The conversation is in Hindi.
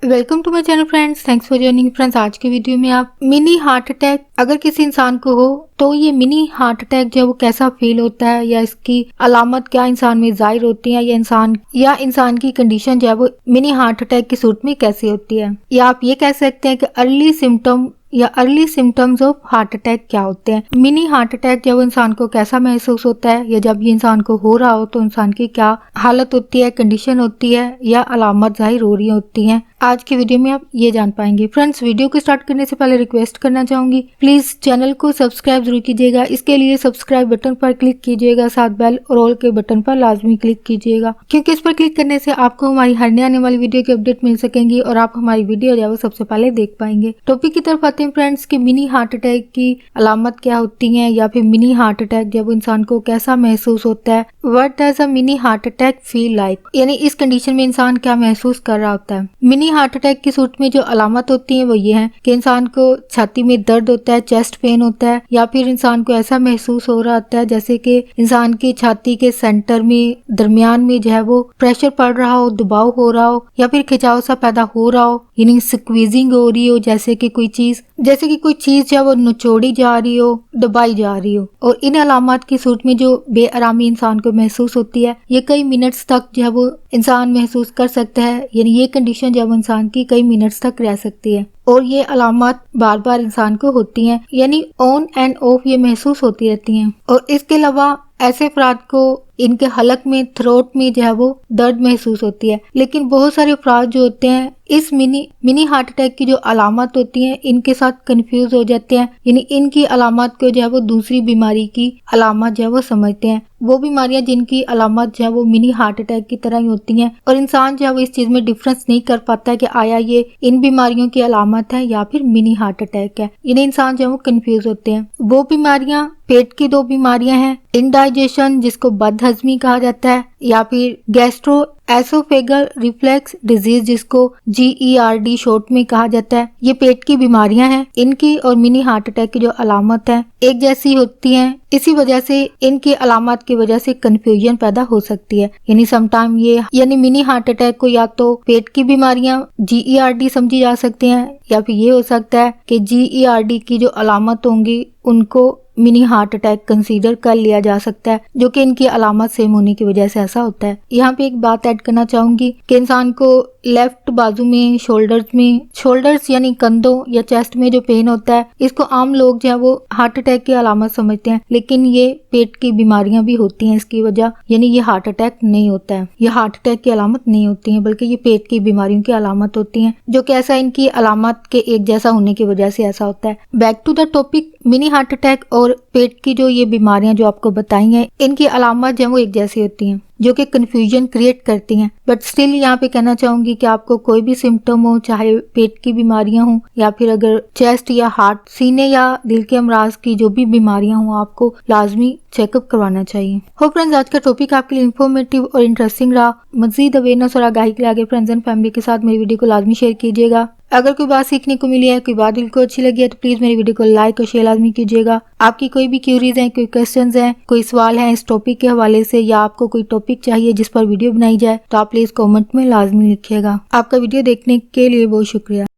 Welcome to my channel friends, thanks for joining friends. आज की वीडियो में आप मिनी हार्ट अटैक अगर किसी इंसान को हो तो ये मिनी हार्ट अटैक जो है वो कैसा फील होता है या इसकी अलामत क्या इंसान में जाहिर होती है या इंसान की कंडीशन जो है वो मिनी हार्ट अटैक की सूरत में कैसी होती है, या आप ये कह सकते हैं कि early symptoms of heart attack क्या होते हैं। मिनी हार्ट अटैक जब इंसान को कैसा महसूस होता है या जब ये इंसान को हो रहा हो तो इंसान की क्या हालत होती है, कंडीशन होती है या अलामत जाहिर हो रही होती हैं, आज की वीडियो में आप ये जान पाएंगे। फ्रेंड्स, वीडियो को स्टार्ट करने से पहले रिक्वेस्ट करना चाहूंगी, प्लीज चैनल को सब्सक्राइब जरूर कीजिएगा। इसके लिए सब्सक्राइब बटन पर क्लिक कीजिएगा, साथ बेल और ऑल के बटन पर लाजमी क्लिक कीजिएगा, क्योंकि इस पर क्लिक करने से आपको हमारी हर नई आने वाली वीडियो की अपडेट मिल सकेंगी और आप हमारी वीडियो जो है वो सबसे पहले देख पाएंगे। टॉपिक की तरफ आते हैं फ्रेंड्स कि मिनी हार्ट अटैक की अलामत क्या होती है या फिर मिनी हार्ट अटैक जब इंसान को कैसा महसूस होता है। What does a mini heart attack feel like, यानी इस कंडीशन में इंसान क्या महसूस कर रहा होता है। मिनी हार्ट अटैक की सूरत में जो अलामत होती है वो ये है कि इंसान को छाती में दर्द होता है, चेस्ट पेन होता है, या फिर इंसान को ऐसा महसूस हो रहा होता है जैसे कि इंसान की छाती के सेंटर में दरमियान में जो है वो प्रेशर पड़ रहा हो, दबाव हो रहा हो, या फिर खिंचाव सा पैदा हो रहा हो, यानी स्क्वीजिंग हो रही हो, जैसे कि कोई चीज जो है वो निचोड़ी जा रही हो, दबाई जा रही हो। और इन अलामत की सूरत में जो बेआरामी इंसान को महसूस होती है ये कई मिनट्स तक जो है वो इंसान महसूस कर सकता है, यानी ये कंडीशन जब इंसान की कई मिनट्स तक रह सकती है और ये अलामत बार बार इंसान को होती हैं, यानी ऑन एंड ऑफ ये महसूस होती रहती हैं। और इसके अलावा ऐसे अफराद को इनके हलक में, थ्रोट में जो है वो दर्द महसूस होती है। लेकिन बहुत सारे अफराद जो होते हैं इस मिनी हार्ट अटैक की जो अलामत होती हैं इनके साथ कंफ्यूज हो जाते हैं, यानी इनकी अलामत को जो है वो दूसरी बीमारी की अलामत जो है वो समझते हैं। वो बीमारियां जिनकी अलामत जो है वो मिनी हार्ट अटैक की तरह ही होती हैं और इंसान जो है वो इस चीज में डिफरेंस नहीं कर पाता है कि आया ये इन बीमारियों की अलामत है या फिर मिनी हार्ट अटैक है, यानी इंसान जो है वो कंफ्यूज होते हैं। वो बीमारियां पेट की दो बीमारियां हैं, इंडाइजेशन जिसको बदहजमी कहा जाता है, या फिर गैस्ट्रो एसोफेगल रिफ्लेक्स डिजीज जिसको GERD शॉर्ट में कहा जाता है। ये पेट की बीमारियां हैं। इनकी और मिनी हार्ट अटैक की जो अलामत है एक जैसी होती हैं, इसी वजह से इनकी अलामत की वजह से कंफ्यूजन पैदा हो सकती है। यानी मिनी हार्ट अटैक को या तो पेट की बीमारियां GERD समझी जा सकती हैं, या फिर ये हो सकता है कि GERD की जो अलामत होंगी उनको मिनी हार्ट अटैक कंसीडर कर लिया जा सकता है, जो कि इनकी अलामत सेम होने की वजह से ऐसा होता है। यहाँ पे एक बात ऐड करना चाहूंगी कि इंसान को लेफ्ट बाजू में शोल्डर्स यानी कंधों या चेस्ट में जो पेन होता है इसको आम लोग जो है वो हार्ट अटैक की अलामत समझते हैं, लेकिन ये पेट की बीमारियां भी होती हैं इसकी वजह, यानी ये हार्ट अटैक नहीं होता है, ये हार्ट अटैक की अलामत नहीं होती है, बल्कि ये पेट की बीमारियों की अलामत होती है, जो कि ऐसा इनकी अलामत के एक जैसा होने की वजह से ऐसा होता है। Back to the topic, mini heart attack और पेट की जो ये बीमारियां जो आपको बताई हैं इनकी अलामत जो है वो एक जैसी होती हैं, जो कि कंफ्यूजन क्रिएट करती हैं। बट स्टिल यहाँ पे कहना चाहूंगी कि आपको कोई भी सिम्टम हो, चाहे पेट की बीमारियां हो या फिर अगर चेस्ट या हार्ट, सीने या दिल के अमराज की जो भी बीमारियां हो, आपको लाजमी चेकअप करवाना चाहिए। हो फ्रेंड्स, आज का टॉपिक आपके लिए इन्फॉर्मेटिव और इंटरेस्टिंग रहा। मजीद अवेयरनेस और आगाही के लिए आगे फ्रेंड्स एंड फैमिली के साथ मेरी वीडियो को लाजमी शेयर कीजिएगा। अगर कोई बात सीखने को मिली है, कोई बात दिल को अच्छी लगी है तो प्लीज मेरी वीडियो को लाइक और शेयर लाजमी कीजिएगा। आपकी कोई भी क्यूरीज हैं, कोई क्वेश्चंस हैं, कोई सवाल हैं इस टॉपिक के हवाले से, या आपको कोई टॉपिक चाहिए जिस पर वीडियो बनाई जाए तो आप प्लीज कमेंट में लाजमी लिखिएगा। आपका वीडियो देखने के लिए बहुत शुक्रिया।